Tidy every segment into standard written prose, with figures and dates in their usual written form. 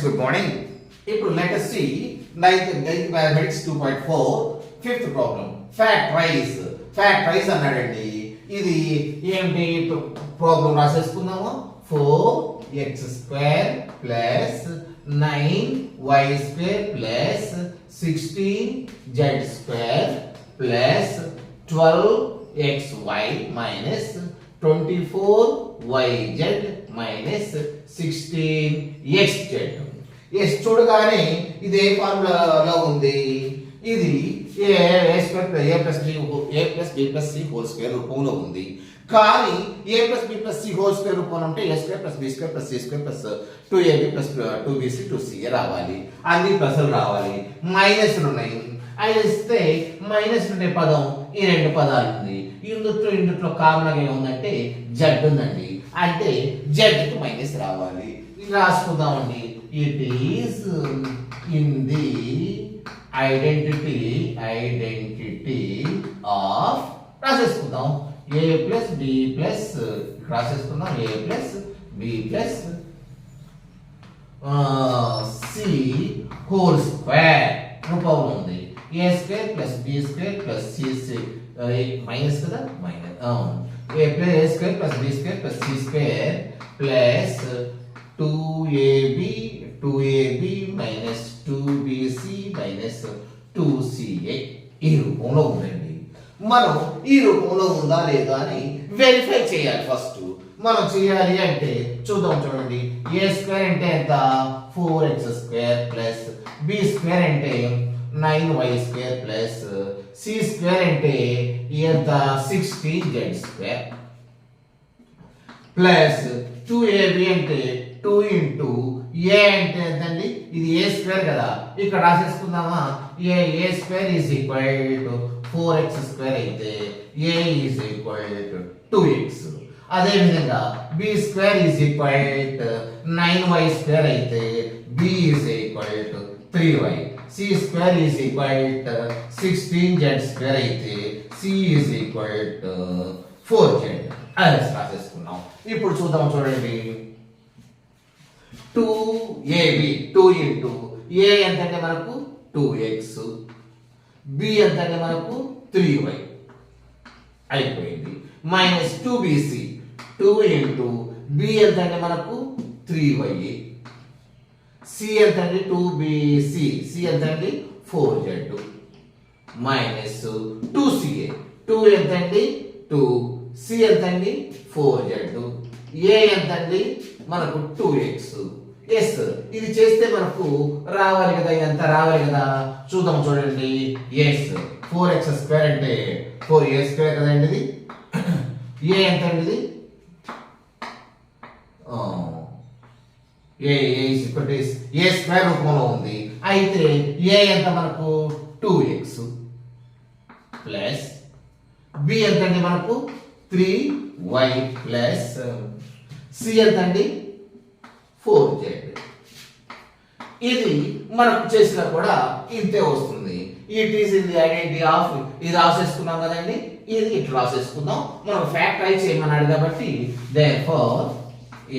good morning. ఇప్పుడు let us see ninth mathematics 2.4 fifth problem. Factorize అన్నాడండి. ఇది ఏంటి problem రాసేసుకుందాము. 4x² plus 9y² plus 16z² plus 12xy minus 24yz minus 16xz. Yes చూడగానే ఇది ఏ ఫార్ములాలో ఉంది. ఇది a plus B plus C whole square రూపంలో ఉంది. కానీ a plus B plus C whole square రూపంలో ఉంటే a square plus B square plus C square plus 2ab plus 2bc 2ca రావాలి. అన్ని ప్లస్లు రావాలి. మైనస్లు ఉన్నాయి. అవి ఇస్తే మైనస్ ఉండే పదం ఈ రెండు పదాలు ఉంది. ఇందులో కామన్ గా ఏముందంటే జడ్ ఉందండి. అంటే జడ్కి మైనస్ రావాలి. ఇది రాసుకుందామండి. It is in the identity of రాసేసుకుందాం. ఏ ప్లస్ బి ప్లస్ రాసేసుకుందాం. A plus B plus C whole square రూపంలో ఉంది. A square plus B square plus c minus కదా minus a square plus B square plus C square plus 2ab minus 2bc minus 2ca ఈ రూపంలో ఉందండి. మనం ఈ రూపంలో ఉందా లేదా అని వెరిఫై చేయాలి. ఫస్ట్ మనం చేయాలి అంటే చూద్దాం. చూడండి, ఏ స్క్వేర్ అంటే ఎంత 4x² ప్లస్ బి స్క్వేర్ అంటే 9y² ప్లస్ సి స్క్వేర్ అంటే ఎంత 16z² ప్లస్ 2ab అంటే 2 ఇంటూ ఏ అంటే ఎంతండి, ఇది ఏ స్క్వేర్ కదా, ఇక్కడ రాసేసుకుందామా. A square is equal to 4x² అయితే a is equal to 2x. అదే విధంగా b square is equal to 9y² అయితే b is equal to 3y. C square is equal to 16z² అయితే C is equal to 4z. అది రాసేసుకున్నాం. ఇప్పుడు చూద్దాం. చూడండి, 2ab 2 into ఏ ఎంతంటే మనకు 2x, బి ఎంతంటే మనకు 3y అయిపోయింది. మైనస్ 2bc 2 ఇంటూ బి ఎంతంటే మనకు 3y, సి ఎంతండి 2bc సి ఎంతండి 4z మైనస్ 2ca 2 ఎంతండి 2 సి ఎంతండి 4z ఏ ఎంతండి మనకు 2x. ఎస్, ఇది చేస్తే మనకు రావాలి కదా, ఇదంతా రావాలి కదా. చూద్దాం. చూడండి, ఎస్ 4x² అంటే 4a² కదండి. ఇది ఏ ఎంత అండి, ఇది ఏ స్క్వేర్ రూపంలో ఉంది. అయితే ఏ ఎంత మనకు 2x ప్లస్ బి ఎంత అండి మనకు 3y ప్లస్ సి ఎంత అండి 4z. ఇది మనకు చేసినా కూడా ఇంతే వస్తుంది. It is in the identity of ఇది రాసేసుకున్నాం కదండి. ఇది ఇట్లా రాసేసుకుందాం. మనం ఫ్యాక్టరైజ్ చేయమన్నాడు కాబట్టి దేర్ఫోర్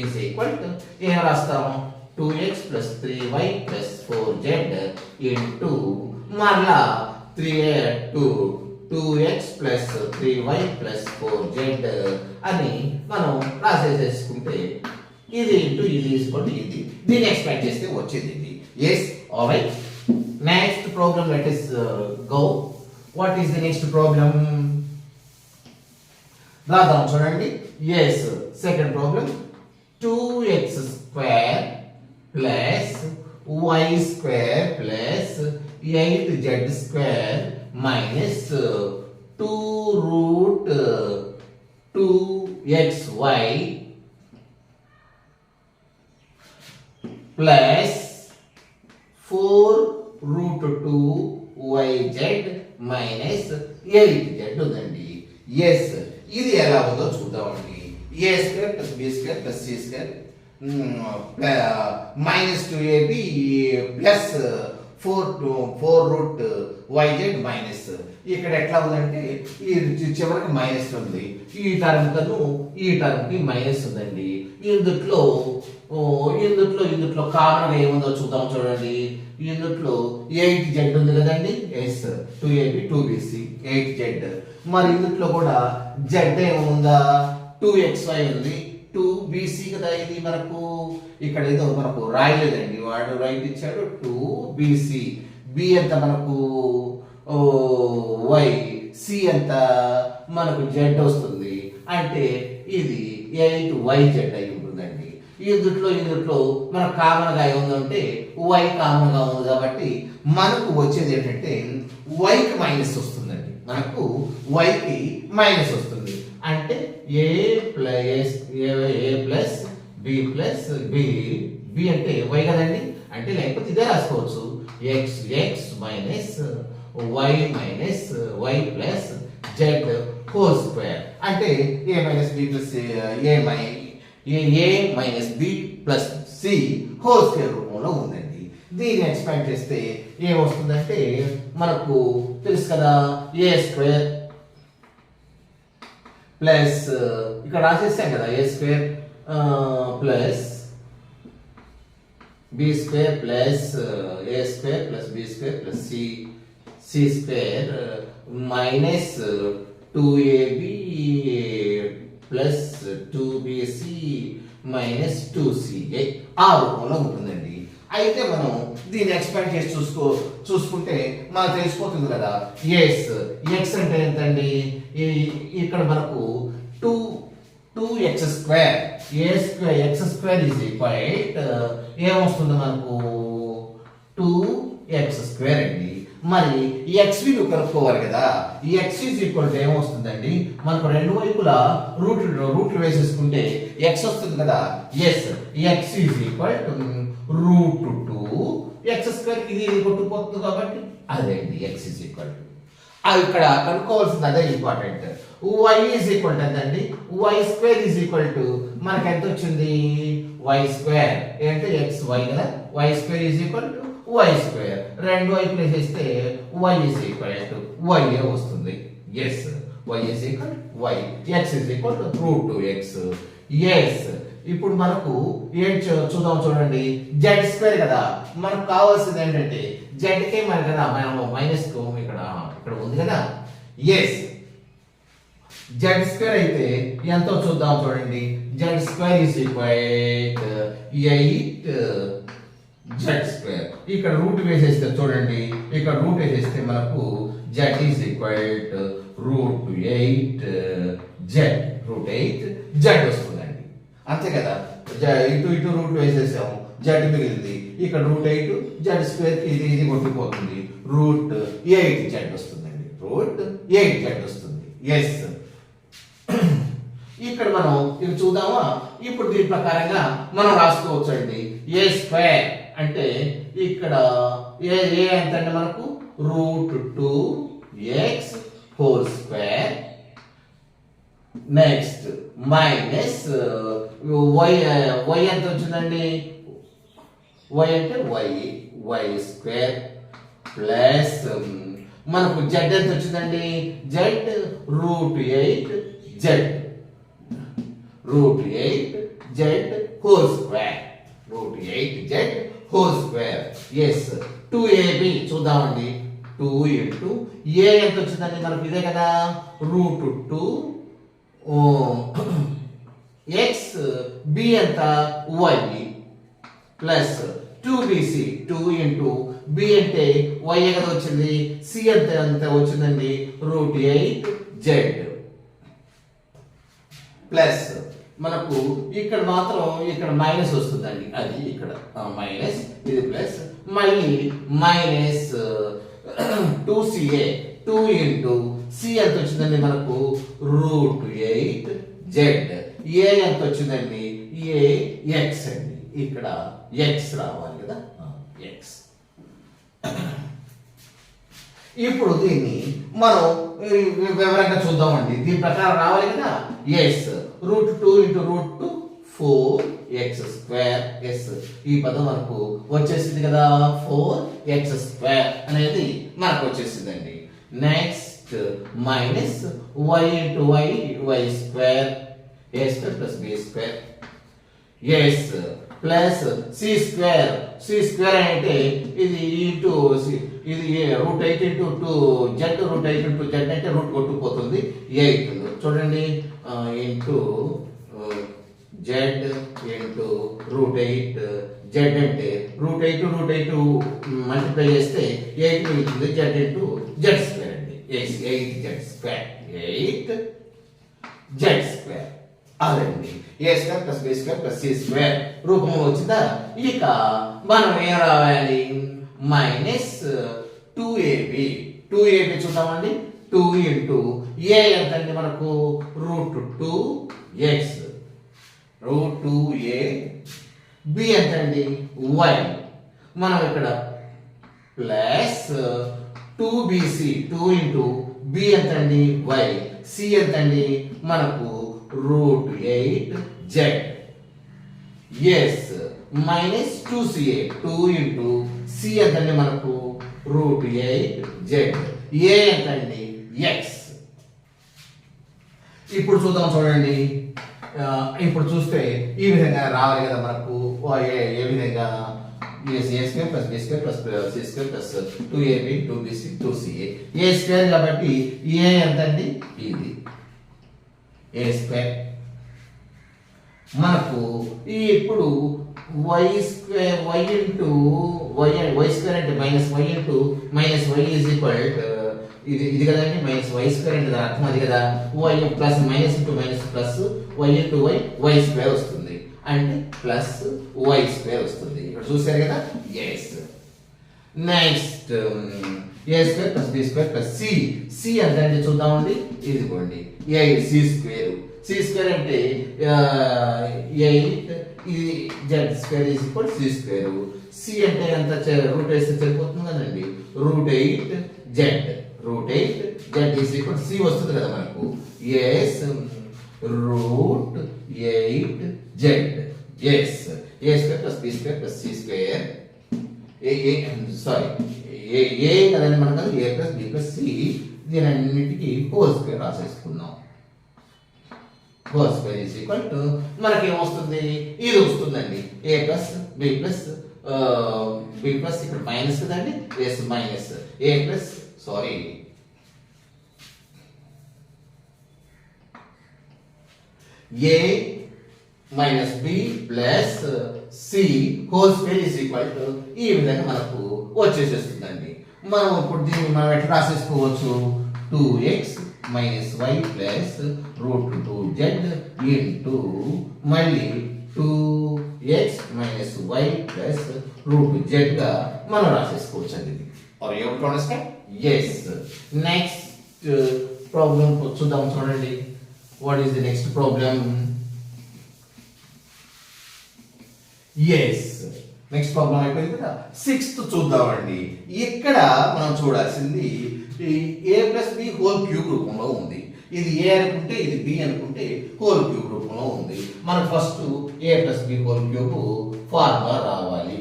ఈజ్ ఈక్వల్ టు ఏం రాస్తాము 2x plus 3y plus 4z into మరలా 2x plus 3y plus 4z అని మనం రాసేసేసుకుంటే ఇది ఇంటూ ఇది తీసుకోండి. ఇది దీన్ని ఎక్స్పెక్ట్ చేస్తే వచ్చేది ఇది. Yes, alright. Next problem let us go. What is the next problem రాద్దాం. చూడండి, yes second problem 2x² plus y² plus 8z² minus 2√2xy plus 4√2yz minus 8z ఉందండి. ఎస్, ఇది ఎలా ఉందో చూద్దామండి. A square plus B square plus C square minus 2ab plus 4 root y z minus ఇక్కడ ఎట్లా ఉందంటే ఈ చివరికి మైనస్ ఉంది, ఈ టర్మ్ కను ఈ టర్మ్ కి మైనస్ ఉందండి. ఇందుట్లో కామన్ గా ఏముందో చూద్దాం చూడండి. ఇందుట్లో 8z ఉంది కదండి, ఎస్ 2ab 2bc 8z. మరి ఇందుట్లో కూడా z ఏముందా 2xy ఉంది, 2bc కదా. ఇది మనకు ఇక్కడ ఏదో మనకు రాయలేదండి, వాడు రైట్ ఇచ్చాడు 2bc. b ఎంత మనకు y, c ఎంత మనకు z వస్తుంది. అంటే ఇది 8yz అయి ఉంటుందండి. ఇందుట్లో మనకు కామన్ గా ఏముందంటే y కామన్ గా ఉంది కాబట్టి మనకు వచ్చేది ఏంటంటే y కి మైనస్ వస్తుందండి. మనకు y కి మైనస్ వస్తుంది. అంటే a ప్లస్ b అంటే y కదండి. అంటే లేకపోతే ఇదే రాసుకోవచ్చు, x minus y plus z whole square. అంటే a minus b plus a minus b plus c whole square రూపంలో ఉందండి. దీన్ని ఎక్స్పాండ్ చేస్తే ఏమొస్తుందంటే మనకు తెలుసు కదా, a స్క్వేర్ ప్లస్ ఇక్కడ రాసేసాం కదా a square plus b square plus a square plus b square plus c square minus 2ab plus 2bc minus 2ca ఆ రూపంలో ఉంటుందండి. అయితే మనం దీన్ని ఎక్స్పాండ్ చేసి చూసుకుంటే మనకు తెలిసిపోతుంది కదా, ఎక్స్ అంటే ఎంతండి, ఇక్కడ మనకు 2x square X square is equal ఏమొస్తుంది మనకు 2x స్క్వేర్ అండి. మరి x విలువ కనుక్కోవాలి కదా, ఈ x ఈజ్ ఈక్వల్ టు ఏమొస్తుందండి మనకు రెండు వైపులా రూట్లు వేసేసుకుంటే x వస్తుంది కదా. Yes x is equal to root 2x square, ఇది కొట్టుకుపోతుంది కాబట్టి అదే అండి x ఈజ్ ఈక్వల్ టు. ఇక్కడ కనుక్కోవాల్సింది అదే important. y is equal to ఎంతండి, y square is equal to మనకి ఎంత వచ్చింది y స్క్వేర్ అంటే xy కదా, y square is equal to y square. రెండు వైపులు వేసేస్తే y is equal to y వస్తుంది. Yes y is equal y, x is equal to root 2x. Yes ఇప్పుడు మనకు ఏం చూద్దాం చూడండి, z స్క్వేర్ కదా. మనకు కావాల్సింది ఏంటంటే z కే మరి కదా మనం మైనస్ ఇక్కడ ఉంది కదా. ఎస్ z స్క్వేర్ అయితే ఎంతో చూద్దాం చూడండి, z square is equal 8z square. ఇక్కడ రూట్ వేసేస్తే చూడండి, ఇక్కడ రూట్ వేసేస్తే మనకు z is equal to route 8z వస్తుందండి. అంతే కదా, ఇటు రూట్ వేసేసాము, z మిగిలింది. ఇక్కడ రూట్ 8 z స్క్వేర్ ఇది కొట్టుకుపోతుంది, రూట్ 8z వస్తుందండి, రూట్ 8z వస్తుంది. ఎస్ ఇక్కడ మనం ఇది చూద్దామా. ఇప్పుడు దీని ప్రకారంగా మనం రాసుకోవచ్చు అండి. ఏ స్క్వేర్ అంటే ఇక్కడ ఏ ఎంత అంటే మనకు root 2x whole square, next minus y ఎంత వచ్చిందండి, y అంటే y స్క్వేర్ ప్లస్ మనకు z ఎంత వచ్చిందండి, z root 8z whole square, root 8z whole square. Yes 2ab చూద్దామండి, 2 ఇంటూ a ఎంత వచ్చిందండి మనకు ఇదే కదా, రూట్ 2x, b ఎంత y plus 2bc, 2 into b అంటే y కదా వచ్చింది, c ఎంత వచ్చిందండి రూట్ 8z ప్లస్ మనకు ఇక్కడ మాత్రం ఇక్కడ మైనస్ వస్తుందండి, అది ఇక్కడ మైనస్, ఇది ప్లస్, మళ్ళీ మైనస్ 2ca, 2 ఇంటూ c ఎంత వచ్చిందండి మనకు రూట్ 8z. ఏ ఎంత వచ్చిందండి, x అండి, ఇక్కడ x రావాలి కదా, x. ఇప్పుడు దీన్ని మనం వివరంగా చూద్దామండి, దీని ప్రకారం రావాలి కదా. Yes root 2 into root 2 4x². ఈ పదం మనకు వచ్చేసింది కదా, 4x² అనేది మనకు వచ్చేసిందండి. Next minus y into y, y² a² plus b². Yes plus c² అంటే ఇది ఇంటూ ఇది √8 ఇంటూ 2z, √8 ఇంటూ z అంటే రూట్ కొట్టుకుపోతుంది 8. చూడండి ఇంటూ z ఇంటూ √8, z అంటే √8 మల్టిప్లై చేస్తే 8 మిగులుతుంది, z ఇంటూ z² అండి. 8z². అదండి a² plus b² plus c² రూపంలో వచ్చిందా. ఇక మనం ఏం రావాలి, మైనస్ 2ab చూద్దామండి. 2 ఇంటూ a ఎంతండి మనకు √2x, √2a. b ఎంతండి y. మనం ఇక్కడ ప్లస్ 2bc, 2 ఇంటూ b ఎంతండి y, c ఎంతండి మనకు √8z. Yes minus 2ca, 2 into c ఎంతండి మనకు √8z. a ఎంతండి x. ఇప్పుడు చూద్దాం, చూడండి ఇప్పుడు చూస్తే ఈ విధంగా రావాలి కదా మనకు. ఏ విధంగా a² plus b² plus c² plus 2ab 2bc 2ca. a² కాబట్టి a ఎంతండి ఇది a². మనకు ఇప్పుడు y² ఇంటూ y² అంటే minus y into minus y is equal ఇది కదండి, మైనస్ y² అంటే దాని అర్థం అది కదా. y plus minus into minus plus y into y² వస్తుంది, అంటే ప్లస్ y² వస్తుంది. ఇక్కడ చూసారు కదా. Yes next a² plus b² plus c ఎంతండి చూద్దామండి. ఇదిగోండి 8c². అంటే 8, ఇది z² is equal c². c అంటే ఎంత రూట్ వేస్తే సరిపోతుంది కదండి, √8z ఈజ్ ఈక్వల్ c వస్తుంది కదా మనకు. Yes √8z. Yes a² plus b² plus c². Sorry a కదండి మనం కదా, a plus b plus c. దీని అన్నిటికీ హోల్² రాసేసుకుందాం. హోల్² ఈజ్ ఈక్వల్ టు మనకి ఏమొస్తుంది, ఇది వస్తుందండి. a ప్లస్ b ప్లస్ ఇక్కడ మైనస్ కదండి, yes minus a plus sorry a minus b plus c whole is equal to ఈ విధంగా మనకు వచ్చేసేస్తుందండి. మనం ఇప్పుడు దీన్ని మనం ఎట్లా రాసేసుకోవచ్చు, 2x minus y plus √2z into మళ్ళీ 2x minus y plus √z గా మనం రాసేసుకోవచ్చు అండి. Are you able to understand? Yes. Next problem చూద్దాం, చూడండి. What is the next problem? Yes next problem అయిపోయింది కదా. 6th చూద్దామండి. ఇక్కడ మనం చూడాల్సింది a plus b whole cube రూపంలో ఉంది. ఇది a అనుకుంటే ఇది b అనుకుంటే హోల్ క్యూబ్ రూపంలో ఉంది. మనం first a plus b whole cube formula రావాలి.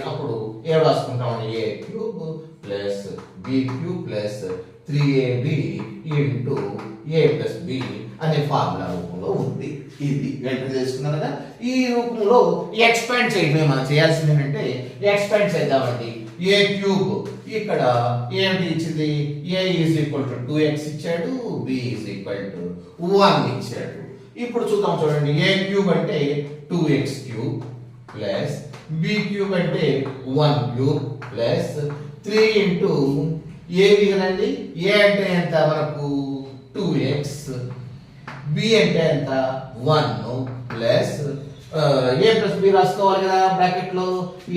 అప్పుడు ఏ రాసుకుంటామని, a cube plus b cube plus 3ab into a plus b అనే ఫార్ములా రూపంలో ఉంది. ఇది వెంటనే తెలుసుకున్నాం కదా. ఈ రూపంలో ఎక్స్పాండ్ చేయడమే మనం చేయాల్సింది. ఏంటంటే ఎక్స్పాండ్ చేద్దామండి. a క్యూబ్ ఇక్కడ ఏంటి ఇచ్చింది, a is equal to 2x ఇచ్చాడు, b ఈజ్ ఈక్వల్ టు 1 ఇచ్చాడు. ఇప్పుడు చూద్దాం, చూడండి. a క్యూబ్ అంటే 2x cube plus b cube అంటే 1 క్యూబ్ ప్లస్ 3 ఇంటూ ab కదండి. a అంటే ఎంత మనకు 2x, b అంటే ఎంత 1 ప్లస్ a ప్లస్ b రాసుకోవాలి కదా బ్రాకెట్ లో.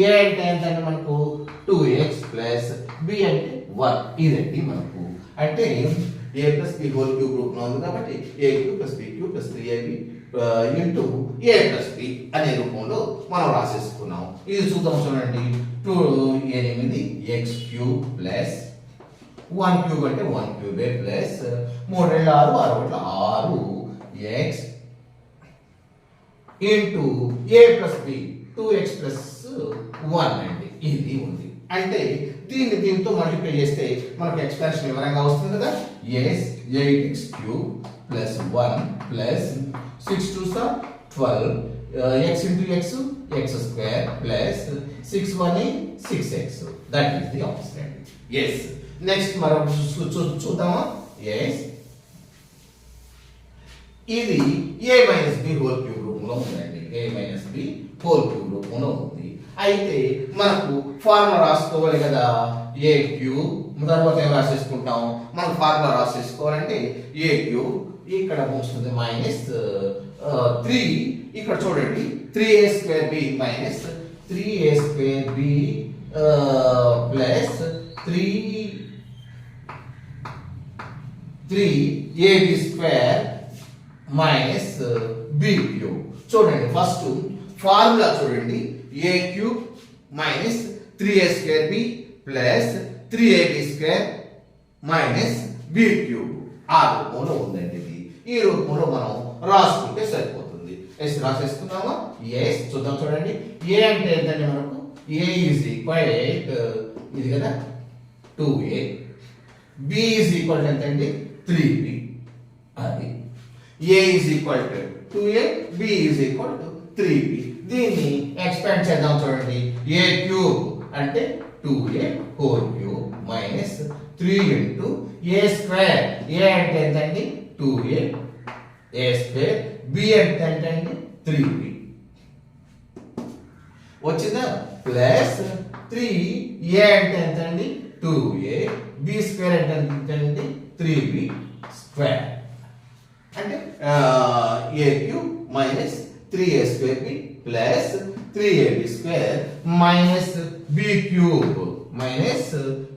a అంటే ఎంత అంటే మనకు 2x ప్లస్ b అంటే 1. ఇదండి మనకు అంటే a plus b whole cube రూపంలో ఉంది కాబట్టి a cube plus b cube plus 3ab into a plus b అనే రూపంలో మనం రాసేసుకున్నాం. ఇది చూద్దాం, చూడండి. 8x క్యూబ్ ప్లస్ 1 క్యూబ్ అంటే 1 క్యూబే ప్లస్ 3 2 6 6 6x ఇంటూ ఏ ప్లస్ బి 2x ప్లస్ 1 అండి. ఇది ఉంది. అంటే దీంతో మల్టిప్లై చేస్తే మనకు ఎక్స్పాన్షన్ వివరంగా వస్తుంది కదా. Yes 8x³ plus 1 plus 6 2s 12 x into x x² plus 6 1 6x. That is the answer అండి. ఎస్ నెక్స్ట్ మనం చూద్దామా. ఎస్ ఇది a minus b whole cube రూపంలో ఉందండి. a minus b whole cube రూపంలో ఉంది. అయితే మనకు ఫార్ములా రాసుకోవాలి కదా. a క్యూబ్ తర్వాత ఏం రాసేసుకుంటాం. మనం ఫార్ములా రాసేసుకోవాలంటే a క్యూబ్ ఇక్కడ వస్తుంది మైనస్ 3. ఇక్కడ చూడండి 3a² minus 3a² plus 3ab² minus b cube. చూడండి ఫస్ట్ ఫార్ములా చూడండి. a cube minus 3a² plus 3ab² minus b cube ఆ రూపంలో ఉందండి. ఇది ఈ రూపంలో మనం రాసుకుంటే సరిపోతుంది. ఎస్ రాసేసుకున్నామా. ఎస్ చూద్దాం. చూడండి a అంటే ఏంటంటే మనకు a ఈజ్ ఈక్వల్ ఇది కదా 2a, b ఈజ్ ఈక్వల్ ఎంతండి 3b. అది a is equal to 2a, b is equal to 3b. దీన్ని ఎక్స్పాండ్ చేద్దాం. చూడండి a క్యూబ్ అంటే 2a whole cube minus 3 into a². a అంటే ఎంతండి 2a a², b అంటే ఎంతండి 3b. వచ్చిందా. ప్లస్ 3a అంటే ఎంతండి 2a, b² అంటే ఎంతండి 3b². అంటే a cube minus 3a² plus 3ab² minus b cube minus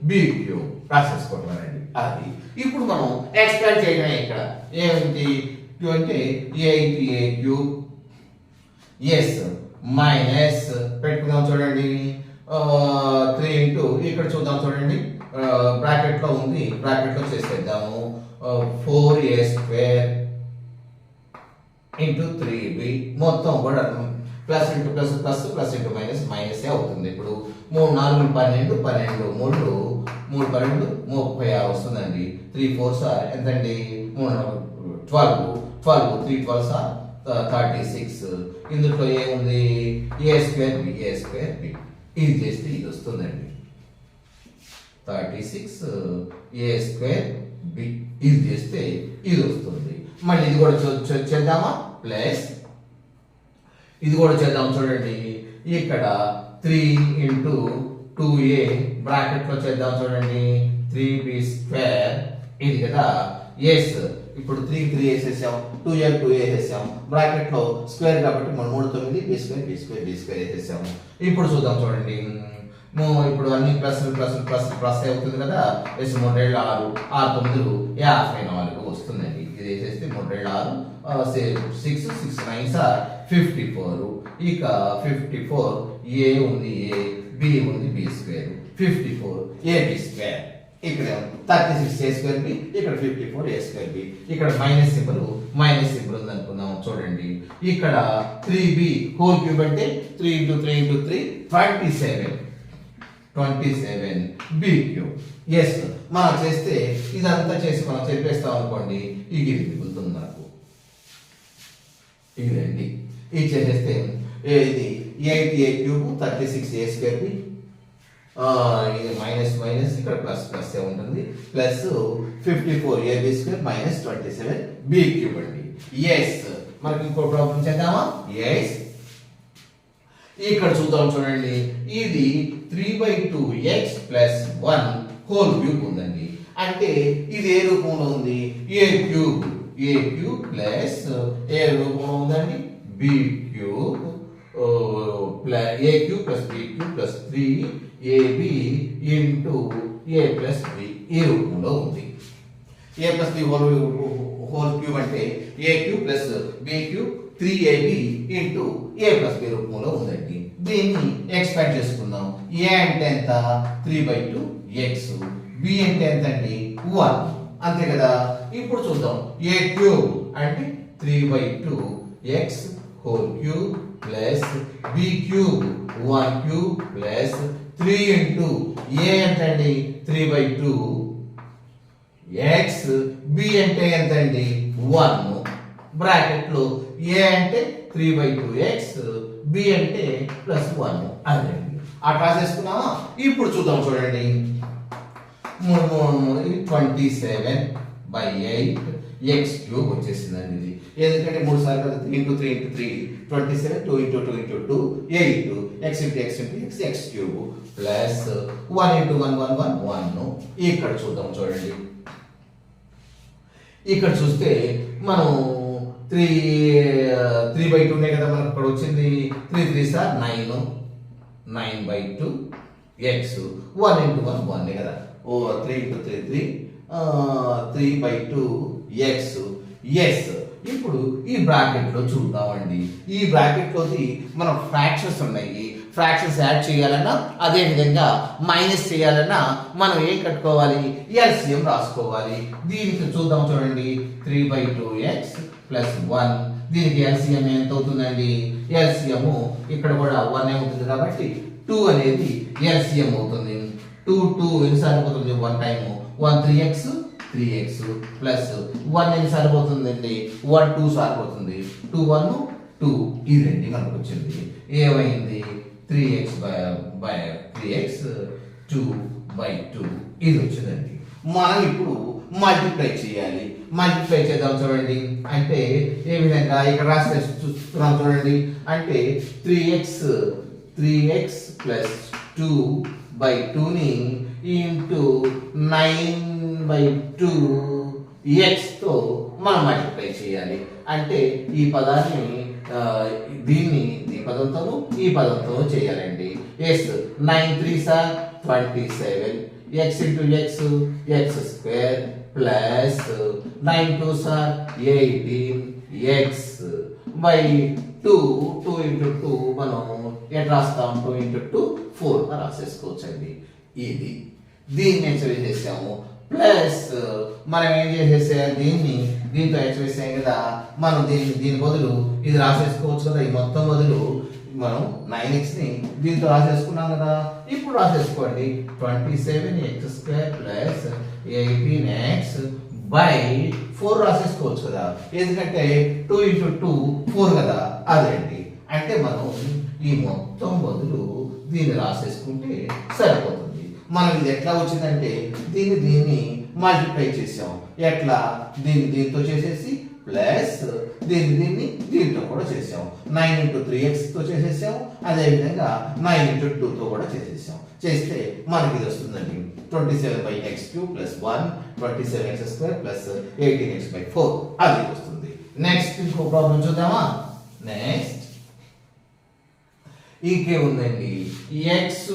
b cube రాసేసుకుంటున్నారండి. అది ఇప్పుడు మనం ఎక్స్పాండ్ చేయడమే. ఇక్కడ ఏమిటి అంటే a క్యూబ్ ఎస్ మైనస్ పెట్టుకుందాం. చూడండి 3 ఇంటూ ఇక్కడ చూద్దాం. చూడండి బ్రాకెట్ లో ఉంది. బ్రాకెట్ లో చేసేద్దాము. 4a² ఇంటూ 3b మొత్తం కూడా plus into plus plus plus into minus minus అవుతుంది. ఇప్పుడు 3 4 12 12 3 12 30 వస్తుందండి. 3 4s ఎంతండి 12 3 12s 36. ఇందులో ఏముంది a² b ఇది చేస్తే ఇది వస్తుందండి 36 a² b. ఇది చేస్తే ఇది వస్తుంది. మళ్ళీ ఇది కూడా చేద్దామా. ప్లస్ ఇది కూడా చేద్దాం. చూడండి ఇక్కడ 3 ఇంటూ 2a బ్రాకెట్ లో చేద్దాం. చూడండి 3b² ఇది కదా. ఎస్ ఇప్పుడు 3 వేసేసాం, 2a 2a వేసేసాం. బ్రాకెట్ లో స్క్వేర్ కాబట్టి మనం 3 9 b² వేసేసాము. ఇప్పుడు చూద్దాం. చూడండి ఇప్పుడు అన్ని ప్లస్ ప్లస్ ప్లస్ ప్లస్ అవుతుంది కదా. ఎస్ 3 6 6 9 54 వస్తుందండి. ఇది వేసేస్తే 3 6 6 6 9s 54. ఇక 54 a ఉంది a, b ఉంది b², 54 ab². ఇక్కడ 36 a²b, ఇక్కడ 54 a²b. ఇక్కడ మైనస్ సింబల్ ఉంది అనుకుందాం. చూడండి ఇక్కడ 3b హోల్ క్యూబ్ అంటే 3 into 3 into 3 27 b cube. Yes మనం చేస్తే ఇదంతా చేసి మనం చెప్పేస్తాం అనుకోండి. ఇది మిగులుతుంది మనకు. ఇదండి ఇది చేసేస్తే ఇది 8a క్యూబ్ 36 a²b ఇది మైనస్ మైనస్ ఇక్కడ ప్లస్ ప్లస్ ఉంటుంది. Plus 54 ab² minus 27 b cube అండి. ఎస్ మనకి ఇంకో ప్రాబ్లం చేద్దామా. ఎస్ ఇక్కడ చూద్దాం. చూడండి ఇది 3/2x ప్లస్ 1 హోల్ క్యూబ్ ఉందండి. అంటే ఇది ఏ రూపంలో ఉంది a క్యూబ్ ప్లస్ ఏ రూపంలో ఉందండి b cube plus a cube plus b cube plus 3ab into a plus b ఈ రూపంలో ఉంది. a plus b whole cube అంటే a cube plus b cube 3ab into a plus b రూపంలో ఉందండి. దీన్ని expand చేసుకుందాం. a అంటే ఎంత 3/2x, b అంటే ఎంత అండి 1. అంతే కదా. ఇప్పుడు చూద్దాం a క్యూబ్ అంటే 3/2x whole cube plus b cube 1 cube plus 3 into a ఎంతండి 3/2 x b అంటే ఎంతండి 1 బ్రాకెట్ లో a అంటే 3/2x b అంటే +1 అదండి అట్లా చేసుకున్నామా. ఇప్పుడు చూద్దాం చూడండి 27/8 x క్యూబ్ వచ్చేసిందండి ఇది ఎందుకంటే 3 సార్లు కదా 3 into 3 into 3 27 2 into 2 into 2 8 x into x into x x cube plus 1 into 1 1 1 1 ఇక్కడ చూద్దాం చూడండి. ఇక్కడ చూస్తే మనం 3/2 నే కదా మనకు ఇక్కడ వచ్చింది 3 3 సార్ 9 9/2 x 1 into 1 1 కదా 3 into 3 3 3/2 x yes. ఇప్పుడు ఈ బ్రాకెట్ లో చూద్దామండి. ఈ బ్రాకెట్ లోది మనం ఫ్రాక్షన్స్ ఉన్నాయి. ఫ్రాక్షన్స్ యాడ్ చేయాలన్నా అదే విధంగా మైనస్ చేయాలన్నా మనం ఏం కట్టుకోవాలి ఎల్సిఎం రాసుకోవాలి. దీనికి చూద్దాం చూడండి 3/2x + 1 దీనికి ఎల్సిఎం ఎంత అవుతుందండి. ఎల్సిఎం ఇక్కడ కూడా 1 అవుతుంది కాబట్టి 2 అనేది ఎల్సిఎం అవుతుంది. 2 ఎన్నిసార్లు పోతుంది 1 టైం 1 3x 3x ప్లస్ 1 ఎన్నిసార్లు పోతుందండి 1 2 సార్లు పోతుంది 2 1 2 ఇది రెండు మనకు వచ్చింది. ఏమైంది 3x 2/2 ఇది వచ్చిందండి. మనం ఇప్పుడు మల్టిప్లై చేయాలి. మల్టిప్లై చేద్దాం చూడండి. అంటే ఏ విధంగా ఇక్కడ రాస్తే చూస్తున్నాం చూడండి. అంటే 3x + 2/2ని ఇంటూ 9/2x తో మనం మల్టిప్లై చేయాలి. అంటే ఈ పదాన్ని దీన్ని ఈ పదంతోను ఈ పదంతో చేయాలండి. ఎస్ 9 3 సార్ 27 x into x x square plus 9 2 సార్ 18 x by 2 2 into 2 మనం ఎట్లా రాస్తాం 2 into 2 4 గా రాసేసుకోవచ్చండి. ఇది దీన్ని హెచ్చరి చేసాము ప్లస్ మనం ఏం చేసేసాం దీంతో హెచ్చరిస్తాం కదా మనం దీని బదులు ఇది రాసేసుకోవచ్చు కదా. ఈ మొత్తం బదులు మనం 9x ని దీంతో రాసేసుకున్నాం కదా. ఇప్పుడు రాసేసుకోండి 27x square plus 18x by 4 రాసేసుకోవచ్చు కదా. ఎందుకంటే 2 into 2 4 కదా అదేంటి. అంటే మనం ఈ మొత్తం బదులు దీన్ని రాసేసుకుంటే సరిపోతుంది. మనం ఇది ఎట్లా వచ్చిందంటే దీన్ని మల్టిప్లై చేసాం. ఎట్లా దీంతో చేసేసి ప్లస్ దీన్ని దీంతో కూడా చేసాం. 9 into 3x తో చేసేసాం. అదేవిధంగా 9 into 2 తో కూడా చేసేసాం. చేస్తే మనకి ఇది వస్తుందండి 27/x³ + 1 27x² + 18x/4 అది వస్తుంది. నెక్స్ట్ ఇంకో ప్రాబ్లం చూద్దామా. నెక్స్ట్ ఇంకే ఉందండి x -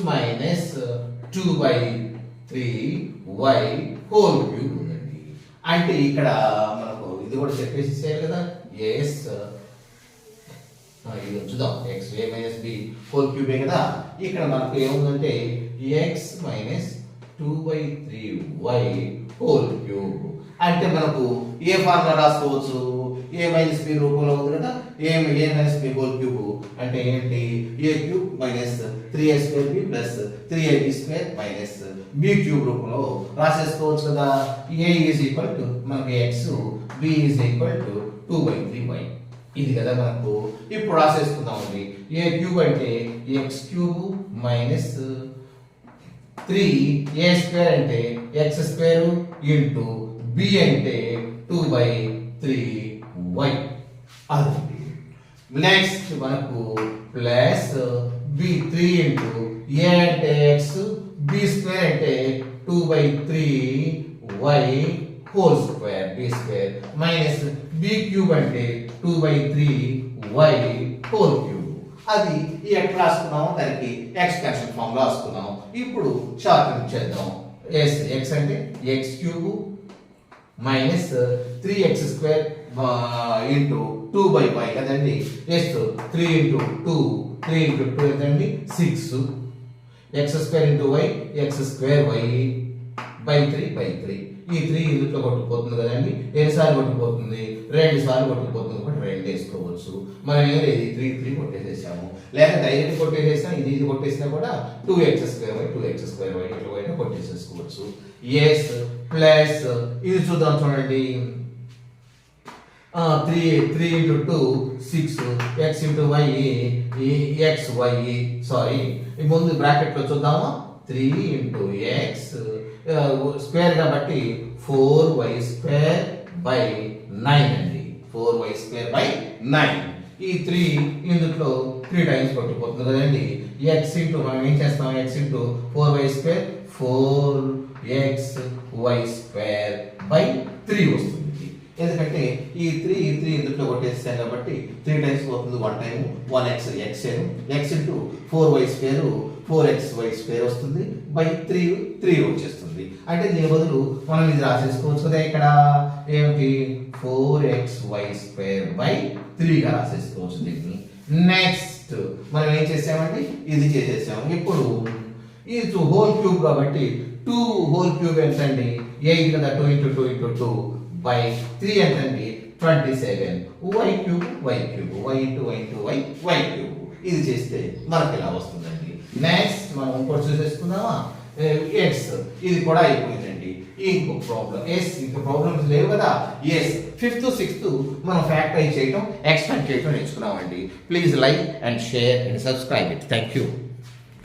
2/3y హోల్ క్యూబ్ ఉందండి. అంటే ఇక్కడ మనకు ఇది కూడా చెప్పేసేసారు కదా. ఎస్ ఇది చూద్దాం x a - b హోల్ క్యూబే కదా. ఇక్కడ మనకు ఏముందంటే x - 2/3y హోల్ క్యూబ్ అంటే మనకు ఏ ఫార్ములా రాసుకోవచ్చు a - b రూపంలో ఉంది కదా. a - b హోల్ క్యూబ్ అంటే ఏంటి a³ - 3a² b + 3ab² - b cube రూపంలో రాసేసుకోవచ్చు కదా. a మనకి x b 2/3y ఇది కదా మనకు. ఇప్పుడు రాసేసుకుందామండి. a³ అంటే x³ - 3a² అంటే x² ఇంటూ b అంటే 2/3y అది. నెక్స్ట్ మనకు ప్లస్ b3 ఇంటూ a అంటే x b² అంటే 2/3y whole square b² minus b³ అంటే 2/3y హోల్ క్యూబ్. అది ఎట్లా రాసుకున్నాము దానికి ఎక్స్టెన్షన్ ఫామ్ రాసుకున్నాము. ఇప్పుడు షార్ట్ చేద్దాం. x అంటే x³ minus 3x² into 2/y కదండి. ఎస్ 3 into 2 3 into 2 ఎంతండి 6 x² into y x² y by 3 ఈ 3 ఇందులో కొట్టుకుపోతుంది కదండి. ఎన్నిసార్లు కొట్టుకుపోతుంది? 2 సార్లు కొట్టుకుపోతుంది. ఒకటి 2 వేసుకోవచ్చు. మనం ఏం లేదు 3 కొట్టేసేసాము. లేక డైరెక్ట్ కొట్టేసేసినా ఇది కొట్టేసినా కూడా 2x² ఇట్లా పోయినా కొట్టేసేసుకోవచ్చు. ఎస్ ప్లస్ ఇది చూద్దాం చూడండి. 3 into 2 6 x into y xy sorry ముందు బ్రాకెట్ లో చూద్దామా 3 into x స్క్వేర్ కాబట్టి 4y² అండి. 4y²/9 ఈ 3 ఇందులో 3 టైమ్స్ కొట్టుకుపోతుంది కదండి. x ఇంటూ మనం ఏం చేస్తాం x ఇంటూ 4y² 4xy²/3 వస్తుంది. ఎందుకంటే ఈ 3 ఇందులో కొట్టేస్తాం కాబట్టి 3 టైమ్స్ పోతుంది. 1 time 1x x into 4y² 4xy² వస్తుంది. 3 వచ్చేస్తుంది. అంటే దీని బదులు మనం ఇది రాసేసుకోవచ్చు కదా. ఇక్కడ ఏమిటి 4xy²/3 గా రాసేసుకోవచ్చు దీన్ని. నెక్స్ట్ మనం ఏం చేసామండి ఇది చేసేసాము. ఇప్పుడు ఇది హోల్ క్యూబ్ కాబట్టి 2 హోల్ క్యూబ్ ఎంతండి 8 కదా. 2 into 2 into 2 by 3 ఎంతండి 27 y cube y into y into y cube. ఇది చేస్తే మనకి ఇలా వస్తుందండి. నెక్స్ట్ మనం ఇంకోటి చూసేసుకుందామా. x ఇది కూడా అయిపోయిందండి. ఇంకొక ప్రాబ్లం ఇంకా ప్రాబ్లమ్స్ లేవు కదా. ఫిఫ్త్ సిక్స్త్ మనం ఫ్యాక్టరైజ్ చేయడం ఎక్స్పాండ్ చేయడం నేర్చుకున్నామండి. Please like and share and subscribe it. Thank you.